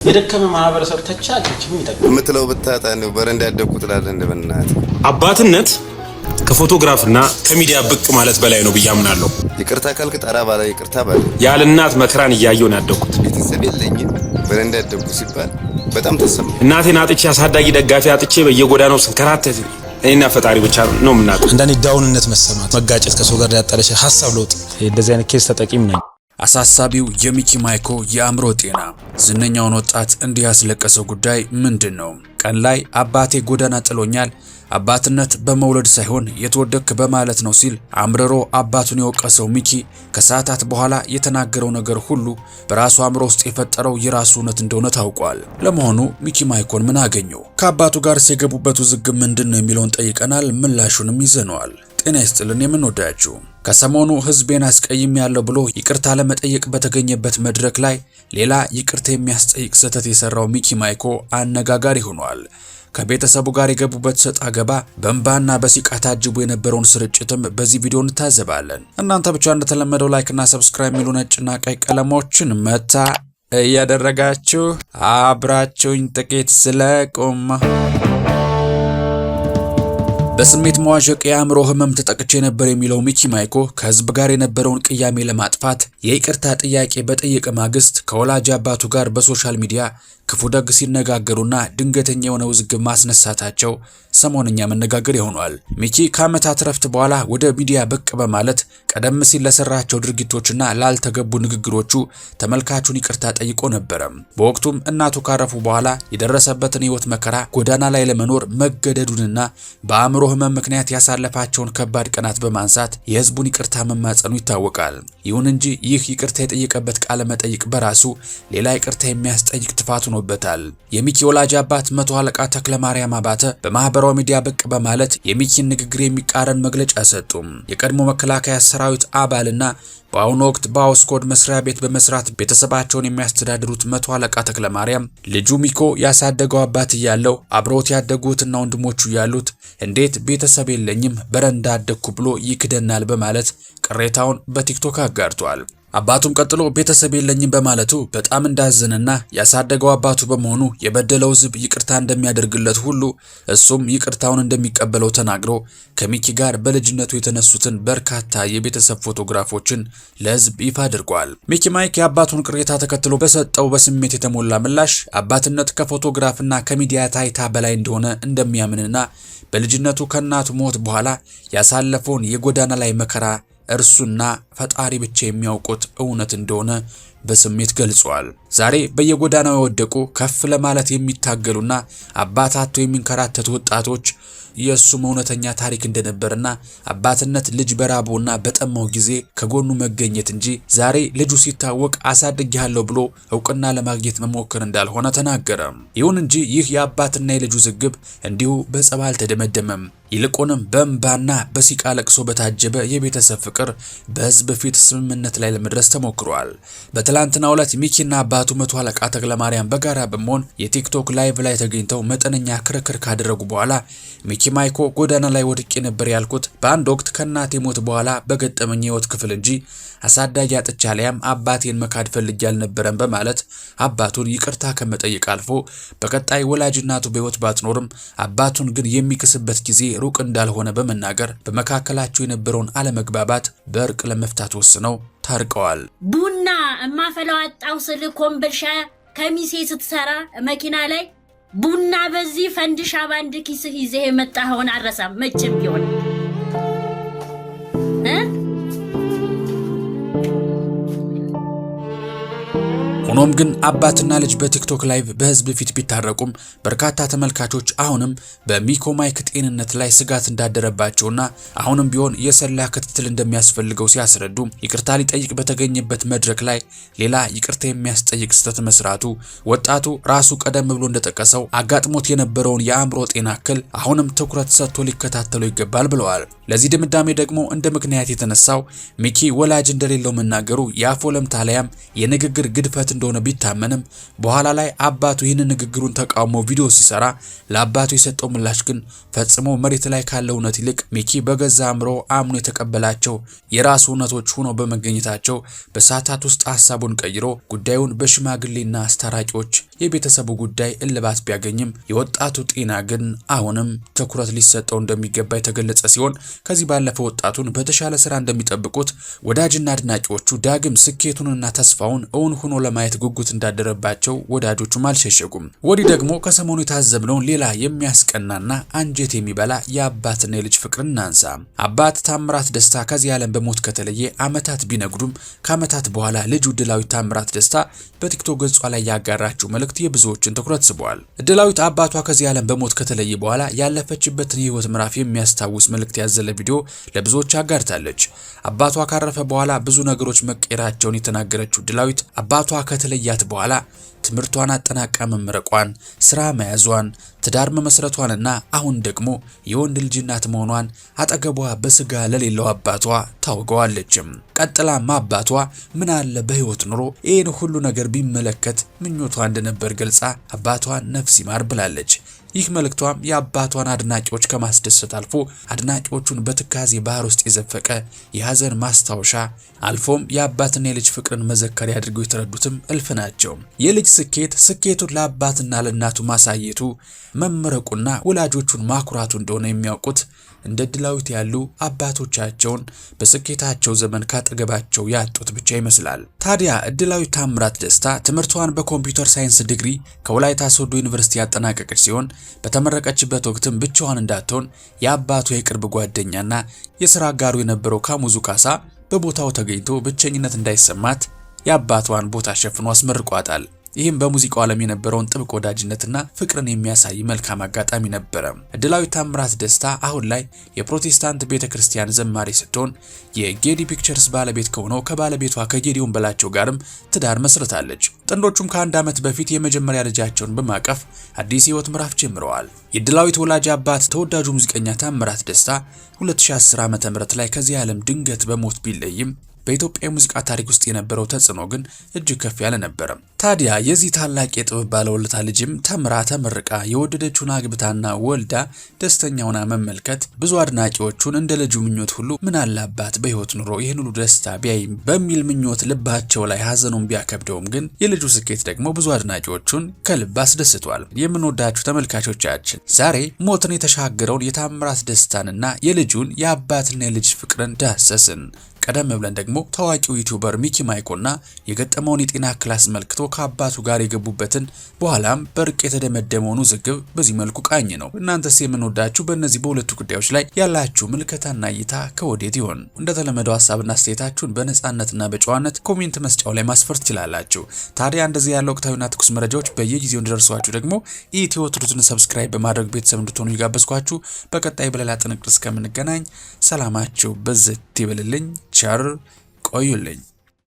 የደከመ ማህበረሰብ ተቻለች ምትለው ብታጣ ነው በረንዳ ያደኩት ላለ እንደበናት አባትነት ከፎቶግራፍና ከሚዲያ ብቅ ማለት በላይ ነው ብያምናለሁ። ይቅርታ ካልክ ጠራ ባለ ይቅርታ ባለ ያለ እናት መከራን እያየሁ ነው ያደኩት። ቤተሰብ የለኝም በረንዳ ያደኩ ሲባል በጣም ተሰማ። እናቴን አጥቼ አሳዳጊ ደጋፊ አጥቼ በየጎዳናው ስንከራተት እኔና ፈጣሪ ብቻ ነው የምናውቀው። አንዳንዴ ዳውንነት መሰማት፣ መጋጨት፣ ከሰው ጋር ያጣለሽ ሐሳብ ለውጥ እንደዚህ አይነት ኬስ ተጠቂም ነኝ። አሳሳቢው የሚኪ ማይኮ የአእምሮ ጤና ዝነኛውን ወጣት እንዲህ ያስለቀሰው ጉዳይ ምንድነው? ቀን ላይ አባቴ ጎዳና ጥሎኛል፣ አባትነት በመውለድ ሳይሆን የተወደድክ በማለት ነው ሲል አምርሮ አባቱን የወቀሰው ሚኪ ከሰዓታት በኋላ የተናገረው ነገር ሁሉ በራሱ አእምሮ ውስጥ የፈጠረው የራሱ እውነት እንደሆነ ታውቋል። ለመሆኑ ሚኪ ማይኮን ምን አገኘው? ከአባቱ ጋር የገቡበት ውዝግብ ምንድነው የሚለውን ጠይቀናል። ምላሹንም ይዘነዋል። ጤና ይስጥልን የምንወዳችሁ። ከሰሞኑ ህዝቤን አስቀይም ያለው ብሎ ይቅርታ ለመጠየቅ በተገኘበት መድረክ ላይ ሌላ ይቅርታ የሚያስጠይቅ ስህተት የሰራው ሚኪ ማይኮ አነጋጋሪ ሆኗል። ከቤተሰቡ ጋር የገቡበት ሰጥ አገባ በእንባና በሲቃ ታጅቦ የነበረውን ስርጭትም በዚህ ቪዲዮ እንታዘባለን። እናንተ ብቻ እንደተለመደው ላይክና ሰብስክራይብ የሚሉ ነጭና ቀይ ቀለሞችን መታ እያደረጋችሁ አብራችሁኝ ጥቂት ስለቆም በስሜት መዋዠቅ የአእምሮ ህመም ተጠቅቼ ነበር የሚለው ሚኪ ማይኮ ከህዝብ ጋር የነበረውን ቅያሜ ለማጥፋት የይቅርታ ጥያቄ በጠየቀ ማግስት ከወላጅ አባቱ ጋር በሶሻል ሚዲያ ክፉ ደግ ሲነጋገሩና ድንገተኛ የሆነ ውዝግብ ማስነሳታቸው ሰሞንኛ መነጋገሪያ ሆኗል። ሚኪ ከዓመታት ረፍት በኋላ ወደ ሚዲያ ብቅ በማለት ቀደም ሲል ለሰራቸው ድርጊቶችና ላልተገቡ ንግግሮቹ ተመልካቹን ይቅርታ ጠይቆ ነበር። በወቅቱም እናቱ ካረፉ በኋላ የደረሰበትን ህይወት መከራ፣ ጎዳና ላይ ለመኖር መገደዱንና በአእምሮ ህመም ምክንያት ያሳለፋቸውን ከባድ ቀናት በማንሳት የህዝቡን ይቅርታ መማጸኑ ይታወቃል። ይሁን እንጂ ይህ ይቅርታ የጠየቀበት ቃለ መጠይቅ በራሱ ሌላ ይቅርታ የሚያስጠይቅ ጥፋት ሆኖበታል። የሚኪ ወላጅ አባት መቶ አለቃ ተክለማርያም አባተ በማህበራዊ ሚዲያ ብቅ በማለት የሚኪን ንግግር የሚቃረን መግለጫ ሰጡ። የቀድሞ መከላከያ ሰራዊት አባልና በአሁኑ ወቅት በአውስኮድ መስሪያ ቤት በመስራት ቤተሰባቸውን የሚያስተዳድሩት መቶ አለቃ ተክለማርያም ልጁ ሚኮ ያሳደገው አባት እያለው አብሮት ያደጉትና ወንድሞቹ ያሉት እንዴት ቤተሰብ የለኝም በረንዳ አደግኩ ብሎ ይክደናል በማለት ቅሬታውን በቲክቶክ አጋርቷል። አባቱም ቀጥሎ ቤተሰብ የለኝም በማለቱ በጣም እንዳዘነና ያሳደገው አባቱ በመሆኑ የበደለው ሕዝብ ይቅርታ እንደሚያደርግለት ሁሉ እሱም ይቅርታውን እንደሚቀበለው ተናግሮ ከሚኪ ጋር በልጅነቱ የተነሱትን በርካታ የቤተሰብ ፎቶግራፎችን ለሕዝብ ይፋ አድርጓል። ሚኪ ማይክ የአባቱን ቅሬታ ተከትሎ በሰጠው በስሜት የተሞላ ምላሽ አባትነት ከፎቶግራፍና ከሚዲያ ታይታ በላይ እንደሆነ እንደሚያምንና በልጅነቱ ከእናቱ ሞት በኋላ ያሳለፈውን የጎዳና ላይ መከራ እርሱና ፈጣሪ ብቻ የሚያውቁት እውነት እንደሆነ በስሜት ገልጿል። ዛሬ በየጎዳናው የወደቁ ከፍ ለማለት የሚታገሉና አባታቱ የሚንከራተቱ ወጣቶች የሱም እውነተኛ ታሪክ እንደነበርና አባትነት ልጅ በራቦና በጠማው ጊዜ ከጎኑ መገኘት እንጂ ዛሬ ልጁ ሲታወቅ አሳድጌያለሁ ብሎ እውቅና ለማግኘት መሞከር እንዳልሆነ ተናገረ። ይሁን እንጂ ይህ የአባትና የልጁ ዝግብ እንዲሁ በጸብ አልተደመደመም። ይልቁንም በእንባና በሲቃ ለቅሶ በታጀበ የቤተሰብ ፍቅር በህዝብ ፊት ስምምነት ላይ ለመድረስ ተሞክሯል። በትላንትናው ዕለት ሚኪና አባቱ መቶ አለቃ ተክለማርያም በጋራ በመሆን የቲክቶክ ላይቭ ላይ ተገኝተው መጠነኛ ክርክር ካደረጉ በኋላ ሚኪ ማይኮ ጎዳና ላይ ወድቄ ነበር ያልኩት በአንድ ወቅት ከእናቴ ሞት በኋላ በገጠመኝ ህይወት ክፍል እንጂ አሳዳጊ አጥቻ ላይም አባቴን መካድ ፈልጌ አልነበረም በማለት አባቱን ይቅርታ ከመጠየቅ አልፎ በቀጣይ ወላጅ እናቱ በህይወት ባትኖርም አባቱን ግን የሚክስበት ጊዜ ሩቅ እንዳልሆነ በመናገር በመካከላቸው የነበረውን አለመግባባት በእርቅ ለመፍታት ወስነው ታርቀዋል። ቡና እማፈላው አጣው ስል ኮምቦልቻ ከሚሴ ስትሰራ መኪና ላይ ቡና በዚህ ፈንድሻ ባንድ ኪስህ ይዘህ የመጣኸውን አረሳም መቼም ቢሆን ሆኖም ግን አባትና ልጅ በቲክቶክ ላይቭ በህዝብ ፊት ቢታረቁም በርካታ ተመልካቾች አሁንም በሚኮ ማይክ ጤንነት ላይ ስጋት እንዳደረባቸውና አሁንም ቢሆን የሰላ ክትትል እንደሚያስፈልገው ሲያስረዱ ይቅርታ ሊጠይቅ በተገኘበት መድረክ ላይ ሌላ ይቅርታ የሚያስጠይቅ ስህተት መስራቱ ወጣቱ ራሱ ቀደም ብሎ እንደጠቀሰው አጋጥሞት የነበረውን የአእምሮ ጤና እክል አሁንም ትኩረት ሰጥቶ ሊከታተለው ይገባል ብለዋል። ለዚህ ድምዳሜ ደግሞ እንደ ምክንያት የተነሳው ሚኪ ወላጅ እንደሌለው መናገሩ የአፍ ወለምታ ላይም የንግግር ግድፈት እንደሆነ ቢታመንም በኋላ ላይ አባቱ ይህን ንግግሩን ተቃውሞ ቪዲዮ ሲሰራ ለአባቱ የሰጠው ምላሽ ግን ፈጽሞ መሬት ላይ ካለው እውነት ይልቅ ሚኪ በገዛ አእምሮ አምኖ የተቀበላቸው የራሱ እውነቶች ሆነው በመገኘታቸው በሰዓታት ውስጥ ሐሳቡን ቀይሮ ጉዳዩን በሽማግሌና አስታራቂዎች የቤተሰቡ ጉዳይ እልባት ቢያገኝም የወጣቱ ጤና ግን አሁንም ትኩረት ሊሰጠው እንደሚገባ የተገለጸ ሲሆን ከዚህ ባለፈ ወጣቱን በተሻለ ስራ እንደሚጠብቁት ወዳጅና አድናቂዎቹ ዳግም ስኬቱንና ተስፋውን እውን ሆኖ ለማየት ጉጉት እንዳደረባቸው ወዳጆቹም አልሸሸጉም። ወዲህ ደግሞ ከሰሞኑ የታዘብነውን ሌላ የሚያስቀናና አንጀት የሚበላ የአባትና የልጅ ፍቅር እናንሳ። አባት ታምራት ደስታ ከዚህ ዓለም በሞት ከተለየ ዓመታት ቢነግዱም ከዓመታት በኋላ ልጁ ድላዊት ታምራት ደስታ በቲክቶክ ገጿ ላይ ያጋራችው መልእክት የብዙዎችን ትኩረት ስቧል። ድላዊት አባቷ ከዚህ ዓለም በሞት ከተለየ በኋላ ያለፈችበትን የህይወት ምዕራፍ የሚያስታውስ መልእክት ያዘለ ቪዲዮ ለብዙዎች አጋርታለች። አባቷ ካረፈ በኋላ ብዙ ነገሮች መቀየራቸውን የተናገረችው ድላዊት አባቷ ከተለያት በኋላ ትምህርቷን አጠናቃ መመረቋን፣ ስራ መያዟን፣ ትዳር መመስረቷንና አሁን ደግሞ የወንድ ልጅ እናት መሆኗን አጠገቧ በስጋ ለሌለው አባቷ ታውገዋለችም። ቀጥላማ አባቷ ምን አለ በህይወት ኑሮ ይህን ሁሉ ነገር ቢመለከት ምኞቷ እንደነበር ገልጻ አባቷን ነፍስ ይማር ብላለች። ይህ መልእክቷም የአባቷን አድናቂዎች ከማስደሰት አልፎ አድናቂዎቹን በትካዜ ባህር ውስጥ የዘፈቀ የሀዘን ማስታወሻ አልፎም የአባትና የልጅ ፍቅርን መዘከሪያ አድርገው የተረዱትም እልፍ ናቸው። የልጅ ስኬቱን ለአባትና ለእናቱ ማሳየቱ መመረቁና ወላጆቹን ማኩራቱ እንደሆነ የሚያውቁት እንደ ድላዊት ያሉ አባቶቻቸውን በስኬታቸው ዘመን ካጠገባቸው ያጡት ብቻ ይመስላል። ታዲያ ድላዊት ታምራት ደስታ ትምህርቷን በኮምፒውተር ሳይንስ ዲግሪ ከወላይታ ሶዶ ዩኒቨርሲቲ ያጠናቀቀች ሲሆን በተመረቀችበት ወቅትም ብቻዋን እንዳትሆን የአባቷ የቅርብ ጓደኛና የሥራ አጋሩ የነበረው ካሙዙ ካሳ በቦታው ተገኝቶ ብቸኝነት እንዳይሰማት የአባቷን ቦታ ሸፍኖ አስመርቋታል። ይህም በሙዚቃው ዓለም የነበረውን ጥብቅ ወዳጅነትና ፍቅርን የሚያሳይ መልካም አጋጣሚ ነበረ። ድላዊት ታምራት ደስታ አሁን ላይ የፕሮቴስታንት ቤተክርስቲያን ዘማሪ ስትሆን የጌዲ ፒክቸርስ ባለቤት ከሆነው ከባለቤቷ ከጌዲዮን በላቸው ጋርም ትዳር መስርታለች። ጥንዶቹም ከአንድ ዓመት በፊት የመጀመሪያ ልጃቸውን በማቀፍ አዲስ ህይወት ምዕራፍ ጀምረዋል። የድላዊት ወላጅ አባት ተወዳጁ ሙዚቀኛ ታምራት ደስታ 2010 ዓ.ም ላይ ከዚህ ዓለም ድንገት በሞት ቢለይም በኢትዮጵያ ሙዚቃ ታሪክ ውስጥ የነበረው ተጽዕኖ ግን እጅግ ከፍ ያለ ነበር። ታዲያ የዚህ ታላቅ የጥበብ ባለውለታ ልጅም ተምራ ተመርቃ የወደደችውን አግብታና ወልዳ ደስተኛ ሆና መመልከት ብዙ አድናቂዎቹን እንደ ልጁ ምኞት ሁሉ ምን አላባት በህይወት ኑሮ ይህን ሁሉ ደስታ ቢያይ በሚል ምኞት ልባቸው ላይ ሀዘኑን ቢያከብደውም ግን የልጁ ስኬት ደግሞ ብዙ አድናቂዎቹን ከልብ አስደስቷል። የምንወዳችሁ ተመልካቾቻችን ዛሬ ሞትን የተሻገረውን የታምራት ደስታንና የልጁን የአባትና የልጅ ፍቅርን ዳሰስን። ቀደም ብለን ደግሞ ታዋቂው ዩቲዩበር ሚኪ ማይኮና የገጠመውን የጤና እክል አስመልክቶ ከአባቱ ጋር የገቡበትን በኋላም በርቅ የተደመደመውን ውዝግብ በዚህ መልኩ ቃኝ ነው። እናንተስ የምንወዳችሁ በእነዚህ በሁለቱ ጉዳዮች ላይ ያላችሁ ምልከታና እይታ ከወዴት ይሆን? እንደተለመደው ሀሳብና አስተያየታችሁን በነጻነትና በጨዋነት ኮሜንት መስጫው ላይ ማስፈር ትችላላችሁ። ታዲያ እንደዚህ ያለው ወቅታዊና ትኩስ መረጃዎች በየጊዜው እንዲደርሷችሁ ደግሞ ኢትዮ ትሩዝን ሰብስክራይብ በማድረግ ቤተሰብ እንድትሆኑ ይጋበዝኳችሁ። በቀጣይ በሌላ ጥንቅር እስከምንገናኝ ሰላማችሁ በዘት ይበልልኝ። ቸር ቆዩልኝ።